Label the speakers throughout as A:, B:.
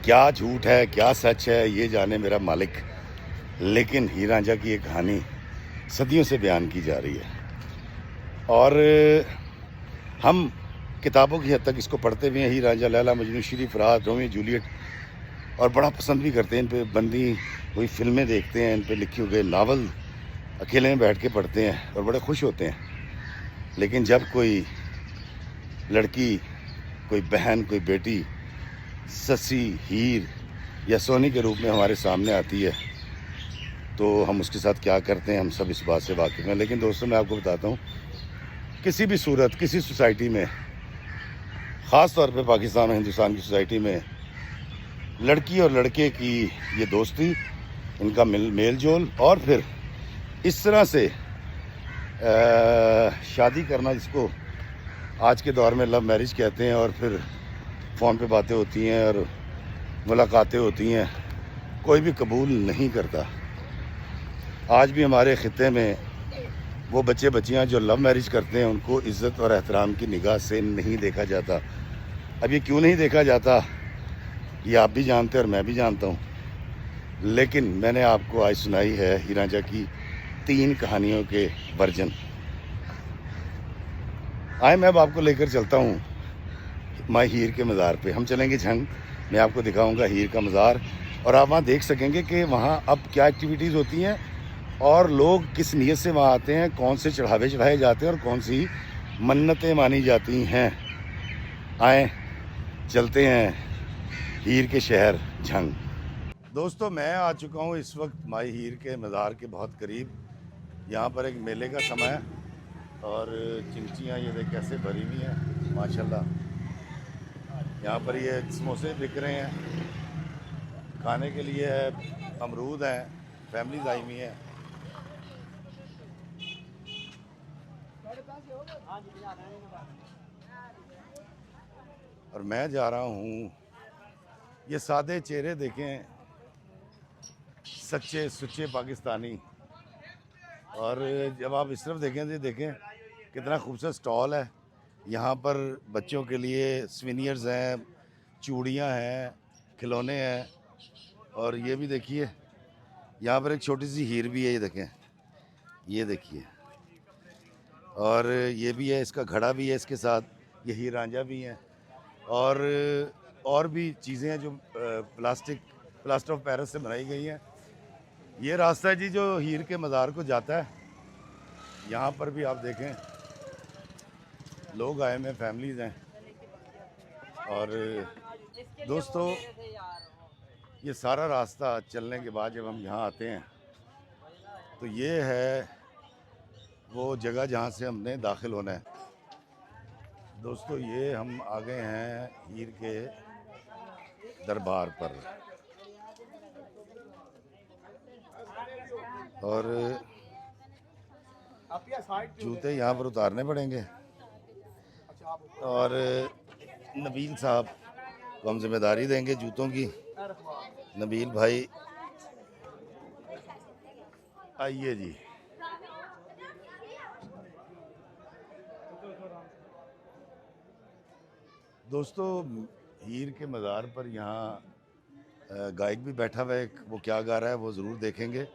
A: क्या झूठ है क्या सच है ये जाने मेरा मालिक, लेकिन हीर रांझा की एक कहानी सदियों से बयान की जा रही है और हम किताबों की हद तक इसको पढ़ते भी हैं। हीर रांझा, लैला मजनू, श्री फरहाद, रोमियो जूलियट, और बड़ा पसंद भी करते हैं। इन पे बंदी हुई फिल्में देखते हैं, इन पे लिखे हुए नावल अकेले में बैठ के पढ़ते हैं और बड़े खुश होते हैं। लेकिन जब कोई लड़की, कोई बहन, कोई बेटी ससी, हीर या सोनी के रूप में हमारे सामने आती है तो हम उसके साथ क्या करते हैं, हम सब इस बात से वाकिफ़ हैं। लेकिन दोस्तों, मैं आपको बताता हूँ, किसी भी सूरत, किसी सोसाइटी में, ख़ास तौर पे पाकिस्तान और हिंदुस्तान की सोसाइटी में, लड़की और लड़के की ये दोस्ती, इनका मेल जोल और फिर इस तरह से शादी करना, जिसको आज के दौर में लव मैरिज कहते हैं, और फिर फ़ोन पे बातें होती हैं और मुलाकातें होती हैं, कोई भी कबूल नहीं करता। आज भी हमारे ख़ित्ते में वो बच्चे बच्चियां जो लव मैरिज करते हैं, उनको इज़्ज़त और एहतराम की निगाह से नहीं देखा जाता। अब ये क्यों नहीं देखा जाता, ये आप भी जानते हैं और मैं भी जानता हूँ। लेकिन मैंने आपको आज सुनाई है हीर रांझा की 3 कहानियों के वर्जन। आए, मैं अब आपको लेकर चलता हूँ माई हीर के मज़ार पे। हम चलेंगे झंग, मैं आपको दिखाऊंगा हीर का मज़ार, और आप वहाँ देख सकेंगे कि वहाँ अब क्या एक्टिविटीज़ होती हैं और लोग किस नीयत से वहाँ आते हैं, कौन से चढ़ावे चढ़ाए जाते हैं और कौन सी मन्नतें मानी जाती हैं। आए, चलते हैं हीर के शहर झंग। दोस्तों, मैं आ चुका हूँ इस वक्त माई हीर के मज़ार के बहुत करीब। यहाँ पर एक मेले का समय है और चिंचियाँ ये देख कैसे भरी हुई हैं माशाल्लाह। यहाँ पर ये समोसे बिक रहे हैं, खाने के लिए है, अमरूद हैं, फैमिलीज आई हुई हैं। और मैं जा रहा हूँ, ये सादे चेहरे देखें, सच्चे सुच्चे पाकिस्तानी। और जब आप इस तरफ देखें तो देखें कितना खूबसूरत स्टॉल है। यहाँ पर बच्चों के लिए स्विनियर्स हैं, चूड़ियाँ हैं, खिलौने हैं। और ये भी देखिए, यहाँ पर एक छोटी सी हीर भी है, ये देखें, ये देखिए। और ये भी है, इसका घड़ा भी है इसके साथ, ये हीर रांझा भी हैं। और भी चीज़ें हैं जो प्लास्टर ऑफ पेरिस से बनाई गई हैं। ये रास्ता है जी जो हीर के मज़ार को जाता है। यहाँ पर भी आप देखें लोग आए हुए हैं, फैमिलीज़ हैं। और दोस्तों, ये सारा रास्ता चलने के बाद जब हम यहाँ आते हैं तो ये है वो जगह जहाँ से हमने दाखिल होना है। दोस्तों, ये हम आ गए हैं हीर के दरबार पर, और जूते यहाँ पर उतारने पड़ेंगे। और नबील साहब को हम जिम्मेदारी देंगे जूतों की। नबील भाई, आइए जी। दोस्तों, हीर के मज़ार पर यहाँ गायक भी बैठा हुआ है एक, वो क्या गा रहा है वो ज़रूर देखेंगे।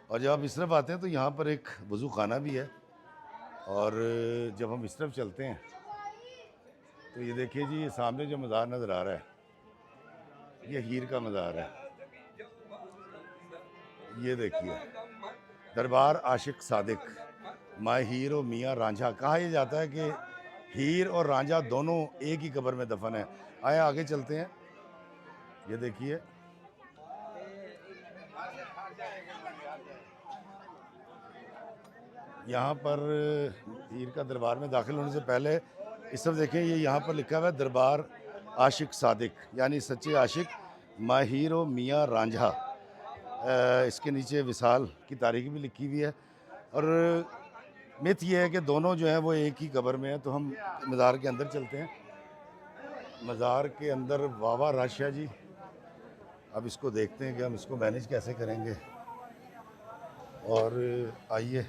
A: और जब आप इस तरफ आते हैं तो यहाँ पर एक वज़ू खाना भी है। और जब हम इस तरफ चलते हैं तो ये देखिए जी, ये सामने जो मज़ार नज़र आ रहा है, ये हीर का मज़ार है। ये देखिए, दरबार आशिक सादिक, माँ हीर और मियाँ रांझा। कहा यह जाता है कि हीर और रांझा दोनों एक ही कब्र में दफन है। आए, आगे चलते हैं। ये देखिए, यहाँ पर हीर का दरबार में दाखिल होने से पहले इस तरफ देखें, ये यहाँ पर लिखा हुआ है दरबार आशिक सादिक, यानी सच्चे आशिक माँ हीर और मियाँ रांझा। इसके नीचे विसाल की तारीख भी लिखी हुई है। और मिथ ये है कि दोनों जो हैं वो एक ही कब्र में है। तो हम मज़ार के अंदर चलते हैं। मज़ार के अंदर वावा रश है जी। अब इसको देखते हैं कि हम इसको मैनेज कैसे करेंगे। और आइए,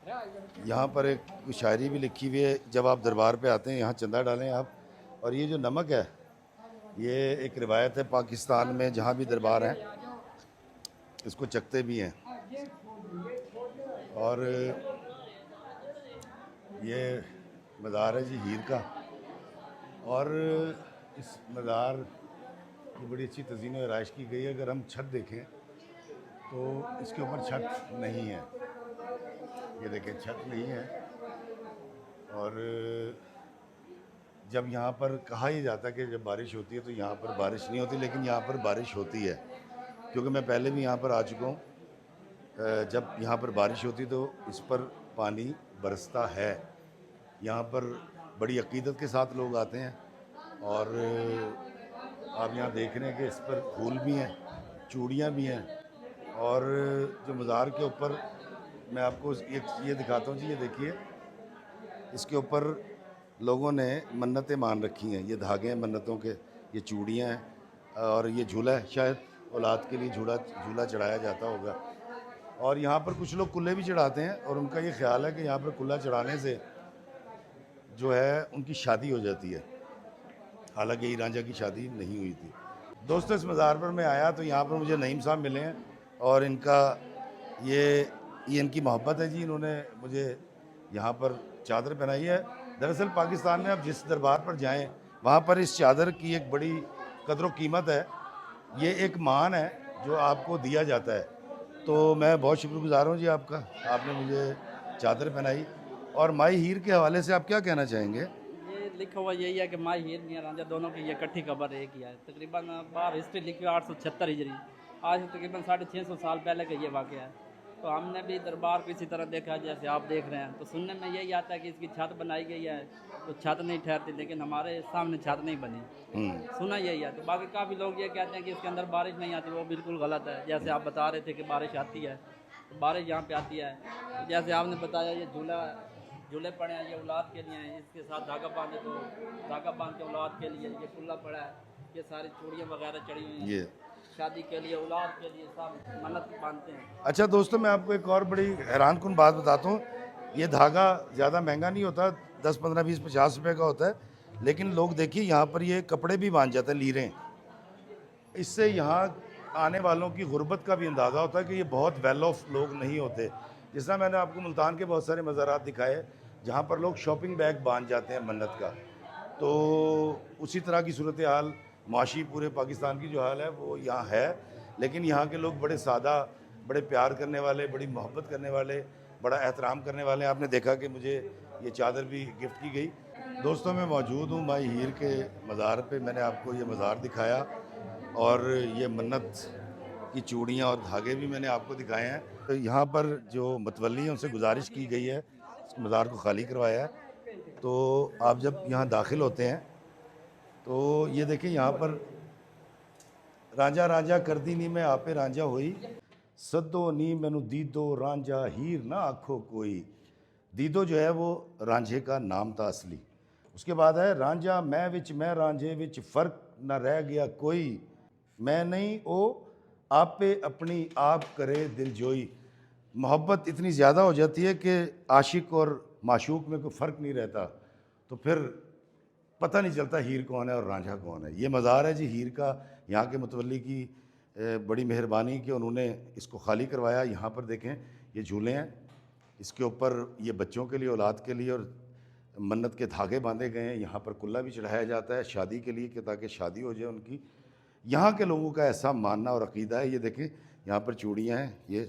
A: यहाँ पर एक शायरी भी लिखी हुई है, जब आप दरबार पे आते हैं यहाँ चंदा डालें आप। और ये जो नमक है, ये एक रिवायत है पाकिस्तान में, जहाँ भी दरबार हैं इसको चखते भी हैं। और ये मज़ार है जी हीर का, और इस मज़ार की बड़ी अच्छी तज़ीन व आराइश की गई है। अगर हम छत देखें तो इसके ऊपर छत नहीं है, ये देखें छत नहीं है। और जब यहाँ पर कहा ही जाता है कि जब बारिश होती है तो यहाँ पर बारिश नहीं होती, लेकिन यहाँ पर बारिश होती है, क्योंकि मैं पहले भी यहाँ पर आ चुका हूँ। जब यहाँ पर बारिश होती तो इस पर पानी बरसता है। यहाँ पर बड़ी अकीदत के साथ लोग आते हैं, और आप यहाँ देख रहे हैं कि इस पर फूल भी हैं, चूड़ियाँ भी हैं। और जो मज़ार के ऊपर मैं आपको ये दिखाता हूँ जी, ये देखिए, इसके ऊपर लोगों ने मन्नतें मान रखी हैं। ये धागे हैं मन्नतों के, ये चूड़ियाँ हैं, और ये झूला है, शायद औलाद के लिए झूला चढ़ाया जाता होगा। और यहाँ पर कुछ लोग कुल्ले भी चढ़ाते हैं, और उनका ये ख्याल है कि यहाँ पर कुल्ला चढ़ाने से जो है उनकी शादी हो जाती है। हालांकि हीर रांझा की शादी नहीं हुई थी। दोस्तों, इस मज़ार पर मैं आया तो यहाँ पर मुझे नईम साहब मिले हैं, और इनका ये इनकी मोहब्बत है जी। इन्होंने मुझे यहाँ पर चादर पहनाई है। दरअसल पाकिस्तान में आप जिस दरबार पर जाएं वहाँ पर इस चादर की एक बड़ी कदर कीमत है। ये एक मान है जो आपको दिया जाता है। तो मैं बहुत शुक्रगुजार हूँ जी आपका, आपने मुझे चादर पहनाई। और माई हीर के हवाले से आप क्या कहना चाहेंगे?
B: ये लिखा हुआ यही है कि माही हीर मियाँ रांझा दोनों की ये इकट्ठी खबर एक ही है। तकरीबन बाहर हिस्ट्री लिखी हुई 876 हिजरी, आज से तकरीबन 650 साल पहले का ये वाक़या है। तो हमने भी दरबार को इसी तरह देखा जैसे आप देख रहे हैं। तो सुनने में यही आता है कि इसकी छत बनाई गई है, तो छत नहीं ठहरती, लेकिन हमारे सामने छत नहीं बनी। सुना यही है। तो बाकी काफ़ी लोग ये कहते हैं कि इसके अंदर बारिश नहीं आती, वो बिल्कुल गलत है। जैसे आप बता रहे थे कि बारिश आती है, तो बारिश यहाँ पे आती है। तो जैसे आपने बताया ये झूले पड़े हैं, ये औलाद के लिए हैं। इसके साथ धागा बांधे तो धागा बांध के औलाद के लिए, ये कुल्ला पड़ा है, ये सारी चूड़ियाँ वगैरह चढ़ी हुई हैं, ये शादी के लिए, औलाद के लिए सब मन्नत बांधते हैं।
A: अच्छा दोस्तों, मैं आपको एक और बड़ी हैरानकुन बात बताता हूँ। ये धागा ज़्यादा महंगा नहीं होता, 10, 15, 20, 50 रुपये का होता है, लेकिन लोग देखिए यहाँ पर ये कपड़े भी बांध जाते हैं, लीरें। इससे यहाँ आने वालों की गुर्बत का भी अंदाज़ा होता है कि ये बहुत वेल ऑफ लोग नहीं होते। जिस तरह मैंने आपको मुल्तान के बहुत सारे मज़ारात दिखाए जहाँ पर लोग शॉपिंग बैग बांध जाते हैं मन्नत का। तो उसी तरह की सूरत हाल माशी पूरे पाकिस्तान की जो हाल है वो यहाँ है। लेकिन यहाँ के लोग बड़े सादा, बड़े प्यार करने वाले, बड़ी मोहब्बत करने वाले, बड़ा एहतराम करने वाले हैं। आपने देखा कि मुझे ये चादर भी गिफ्ट की गई। दोस्तों, मैं मौजूद हूँ माई हीर के मज़ार पे। मैंने आपको ये मज़ार दिखाया, और ये मन्नत की चूड़ियाँ और धागे भी मैंने आपको दिखाए हैं। तो यहाँ पर जो मतवली हैं उनसे गुजारिश की गई है इस मज़ार को खाली करवाया है। तो आप जब यहाँ दाखिल होते हैं तो ये देखें, यहाँ पर रांझा रांझा कर दी नी मैं आपे रांझा हुई, सदो नी मैनू दीदो रांझा हीर ना आखो कोई। दीदो जो है वो रांझे का नाम था असली। उसके बाद है रांझा मैं विच मैं रांझे विच फ़र्क ना रह गया कोई, मैं नहीं ओ आपे अपनी आप करे दिल जोई। मोहब्बत इतनी ज़्यादा हो जाती है कि आशिक और माशूक में कोई फ़र्क नहीं रहता, तो फिर पता नहीं चलता हीर कौन है और रांझा कौन है। ये मज़ार है जी हीर का। यहाँ के मुतवल्ली की बड़ी मेहरबानी कि उन्होंने इसको खाली करवाया। यहाँ पर देखें, ये झूले हैं, इसके ऊपर ये बच्चों के लिए, औलाद के लिए, और मन्नत के धागे बांधे गए हैं। यहाँ पर कुल्ला भी चढ़ाया जाता है शादी के लिए, कि ताकि शादी हो जाए उनकी। यहाँ के लोगों का ऐसा मानना और अक़ीदा है। ये देखें, यहाँ पर चूड़ियाँ हैं, ये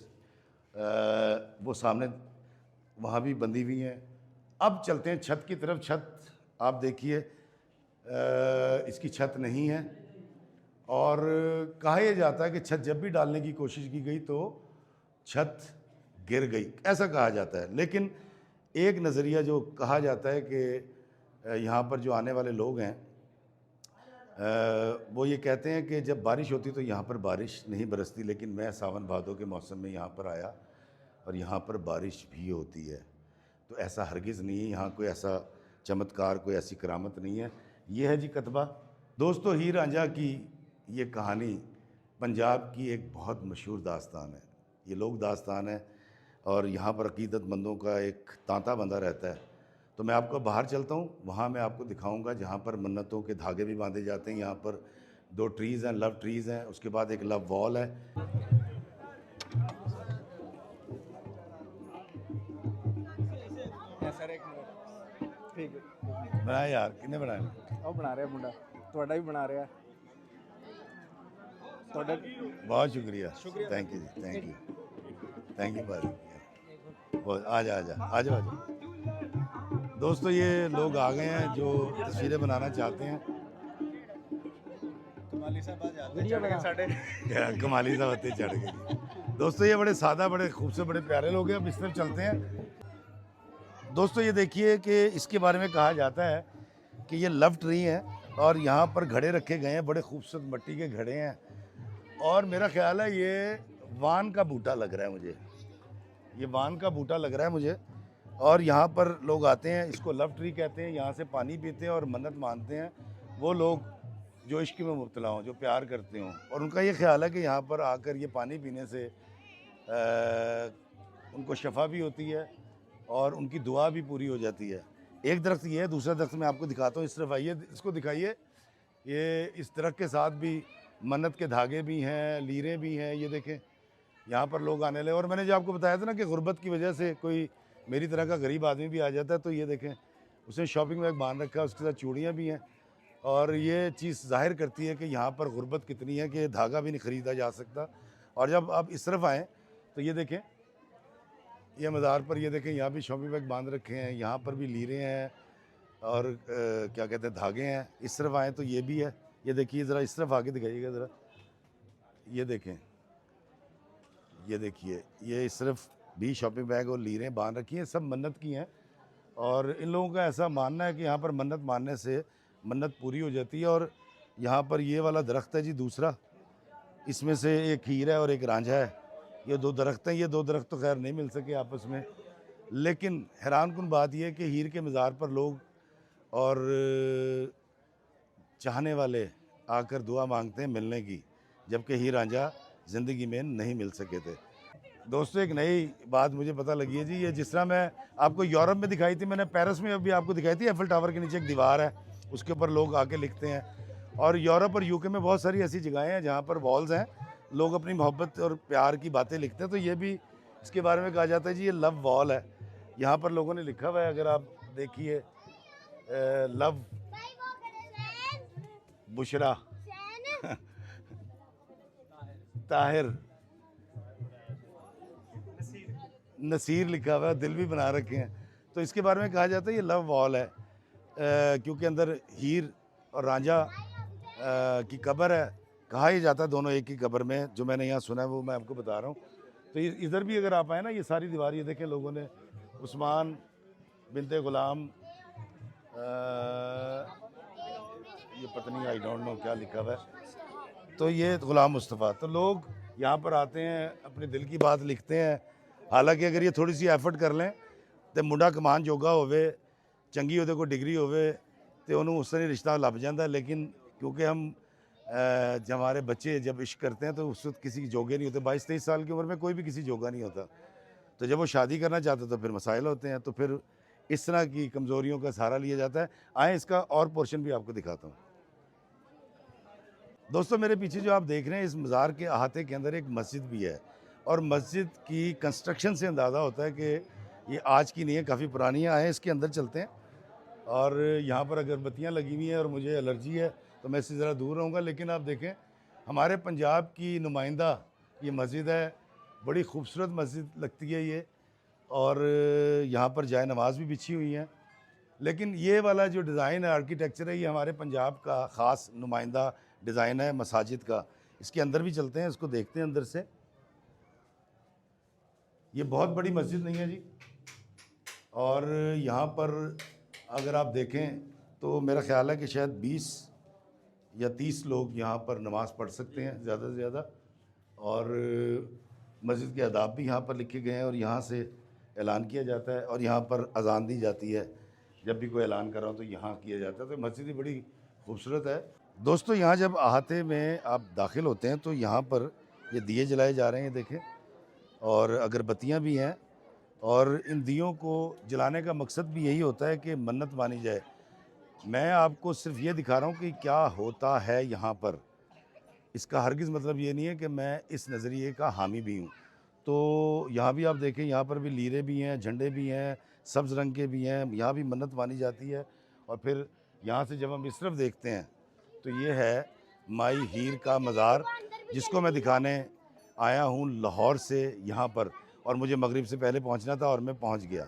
A: वो सामने वहाँ भी बंधी हुई हैं। अब चलते हैं छत की तरफ। छत आप देखिए, इसकी छत नहीं है, और कहा यह जाता है कि छत जब भी डालने की कोशिश की गई तो छत गिर गई, ऐसा कहा जाता है। लेकिन एक नज़रिया जो कहा जाता है कि यहाँ पर जो आने वाले लोग हैं वो ये कहते हैं कि जब बारिश होती तो यहाँ पर बारिश नहीं बरसती, लेकिन मैं सावन भादों के मौसम में यहाँ पर आया और यहाँ पर बारिश भी होती है। तो ऐसा हरगिज़ नहीं है, यहाँ कोई ऐसा चमत्कार, कोई ऐसी करामत नहीं है। ये है जी कतबा। दोस्तों, हीर रांझा की ये कहानी पंजाब की एक बहुत मशहूर दास्तान है। ये लोक दास्तान है, और यहाँ पर अकीदतमंदों का एक तांता बंधा रहता है। तो मैं आपको बाहर चलता हूँ, वहाँ मैं आपको दिखाऊंगा जहाँ पर मन्नतों के धागे भी बांधे जाते हैं। यहाँ पर 2 ट्रीज़ हैं, लव ट्रीज़ हैं, उसके बाद एक लव वॉल है।
C: सर एक मिनट ठीक है
A: बनाया यार, कितने बनाए?
C: ਉਹ ਬਣਾ ਰਿਹਾ ਮੁੰਡਾ ਤੁਹਾਡਾ ਵੀ ਬਣਾ ਰਿਹਾ ਤੁਹਾਡਾ
A: बहुत शुक्रिया, थैंक यू जी, थैंक यू भाई। बहुत आ जा आ जाओ। दोस्तों ये लोग आ गए हैं जो तस्वीरें बनाना चाहते हैं।
C: कमाली साहब आज आते चढ़ गए साढ़े
A: क्या कमाली सा होते चढ़ गए। दोस्तों ये बड़े सादा, बड़े खूबसूरत, बड़े प्यारे लोग हैं। अब इस तरफ चलते हैं। दोस्तों ये देखिए कि इसके बारे में कहा जाता है कि ये लव ट्री है और यहाँ पर घड़े रखे गए हैं, बड़े खूबसूरत मट्टी के घड़े हैं। और मेरा ख्याल है ये वान का बूटा लग रहा है मुझे, ये वान का बूटा लग रहा है मुझे। और यहाँ पर लोग आते हैं, इसको लव ट्री कहते हैं, यहाँ से पानी पीते हैं और मन्नत मानते हैं। वो लोग जो इश्क में मुब्तला हों, जो प्यार करते हों, और उनका ये ख्याल है कि यहाँ पर आकर ये पानी पीने से उनको शफा भी होती है और उनकी दुआ भी पूरी हो जाती है। एक दरख्त ये है, दूसरा दरख्त मैं आपको दिखाता हूँ। इस तरफ आइए, इसको दिखाइए। ये इस दरख्त के साथ भी मन्नत के धागे भी हैं, लीरें भी हैं। ये देखें, यहाँ पर लोग आने लगे। और मैंने जो आपको बताया था ना कि गुर्बत की वजह से कोई मेरी तरह का गरीब आदमी भी आ जाता है, तो ये देखें, उसने शॉपिंग बैग बांध रखा है, उसके साथ चूड़ियाँ भी हैं। और ये चीज़ ज़ाहिर करती है कि यहाँ पर गुर्बत कितनी है कि धागा भी नहीं ख़रीदा जा सकता। और जब आप इस तरफ आएँ तो ये देखें, ये मज़ार पर ये देखें, यहाँ भी शॉपिंग बैग बांध रखे हैं, यहाँ पर भी लीरें हैं और क्या कहते हैं, धागे हैं। इस तरफ आएँ तो ये भी है। ये देखिए ज़रा, इस तरफ आके दिखाइएगा ज़रा। ये देखें, ये देखिए, ये इस तरफ भी शॉपिंग बैग और लीरें बांध रखी हैं, सब मन्नत की हैं। और इन लोगों का ऐसा मानना है कि यहाँ पर मन्नत मानने से मन्नत पूरी हो जाती है। और यहाँ पर ये वाला दरख्त है जी दूसरा, इसमें से एक हीर है और एक रांझा है। ये 2 दरख्त हैं। ये 2 दरख्त तो खैर नहीं मिल सके आपस में, लेकिन हैरानकुन बात यह है कि हीर के मज़ार पर लोग और चाहने वाले आकर दुआ मांगते हैं मिलने की, जबकि हीर रांझा ज़िंदगी में नहीं मिल सके थे। दोस्तों एक नई बात मुझे पता लगी है जी, ये जिस तरह मैं आपको यूरोप में दिखाई थी, मैंने पेरिस में अभी आपको दिखाई थी। एफिल टावर के नीचे एक दीवार है, उसके ऊपर लोग आके लिखते हैं। और यूरोप और यूके में बहुत सारी ऐसी जगहें हैं जहाँ पर वॉल्स हैं, लोग अपनी मोहब्बत और प्यार की बातें लिखते हैं। तो ये भी इसके बारे में कहा जाता है जी, ये लव वॉल है। यहाँ पर लोगों ने लिखा हुआ है, अगर आप देखिए, लव बुशरा ताहिर नसीर लिखा हुआ है, दिल भी बना रखे हैं। तो इसके बारे में कहा जाता है ये लव वॉल है, क्योंकि अंदर हीर और रांझा की कब्र है। कहा ही जाता है दोनों एक ही कब्र में, जो मैंने यहाँ सुना है वो मैं आपको बता रहा हूँ। तो इधर भी अगर आप आए ना, ये सारी दीवार ये देखें, लोगों ने उस्मान बिनते गुलाम, ये पत्नी, आई डोंट नो क्या लिखा हुआ है, तो ये गुलाम मुस्तफ़ा। तो लोग यहाँ पर आते हैं, अपने दिल की बात लिखते हैं। हालांकि अगर ये थोड़ी सी एफर्ट कर लें तो मुंडा कमान जोगा होवे, चंगी ਉਹਦੇ कोल डिग्री होवे तो उन्होंने उस तरह रिश्ता लभ जाता है। लेकिन क्योंकि हम जब हमारे बच्चे जब इश्क करते हैं तो उस वक्त किसी जोगे नहीं होते। 22-23 साल की उम्र में कोई भी किसी जोगा नहीं होता। तो जब वो शादी करना चाहते तो फिर मसाइल होते हैं, तो फिर इस तरह की कमज़ोरियों का सहारा लिया जाता है। आए इसका और पोर्शन भी आपको दिखाता हूँ। दोस्तों मेरे पीछे जो आप देख रहे हैं, इस मज़ार के अहाते के अंदर एक मस्जिद भी है। और मस्जिद की कंस्ट्रक्शन से अंदाज़ा होता है कि ये आज की नहीं है, काफ़ी पुरानी है। आए इसके अंदर चलते हैं। और यहाँ पर अगरबत्तियाँ लगी हुई हैं और मुझे एलर्जी है तो मैं इससे ज़रा दूर रहूँगा। लेकिन आप देखें, हमारे पंजाब की नुमाइंदा ये मस्जिद है, बड़ी खूबसूरत मस्जिद लगती है ये। और यहाँ पर जाए नमाज भी बिछी हुई हैं। लेकिन ये वाला जो डिज़ाइन है, आर्किटेक्चर है, ये हमारे पंजाब का ख़ास नुमाइंदा डिज़ाइन है मसाजिद का। इसके अंदर भी चलते हैं, इसको देखते हैं अंदर से। ये बहुत बड़ी मस्जिद नहीं है जी। और यहाँ पर अगर आप देखें तो मेरा ख्याल है कि शायद 20 या 30 लोग यहाँ पर नमाज़ पढ़ सकते हैं ज़्यादा से ज़्यादा। और मस्जिद के आदाब भी यहाँ पर लिखे गए हैं और यहाँ से ऐलान किया जाता है और यहाँ पर अजान दी जाती है। जब भी कोई ऐलान कर रहा हो तो यहाँ किया जाता है। तो मस्जिद ही बड़ी खूबसूरत है। दोस्तों यहाँ जब अहाते में आप दाखिल होते हैं तो यहाँ पर ये दिए जलाए जा रहे हैं, देखें, और अगरबत्तियाँ भी हैं। और इन दियों को जलाने का मकसद भी यही होता है कि मन्नत मानी जाए। मैं आपको सिर्फ ये दिखा रहा हूँ कि क्या होता है यहाँ पर। इसका हरगिज़ मतलब ये नहीं है कि मैं इस नज़रिए का हामी भी हूँ। तो यहाँ भी आप देखें, यहाँ पर भी लीरे भी हैं, झंडे भी हैं, सब्ज़ रंग के भी हैं, यहाँ भी मन्नत मानी जाती है। और फिर यहाँ से जब हम इस तरफ देखते हैं तो ये है माई हीर का मज़ार, जिसको मैं दिखाने आया हूँ लाहौर से यहाँ पर, और मुझे मगरिब से पहले पहुँचना था और मैं पहुँच गया।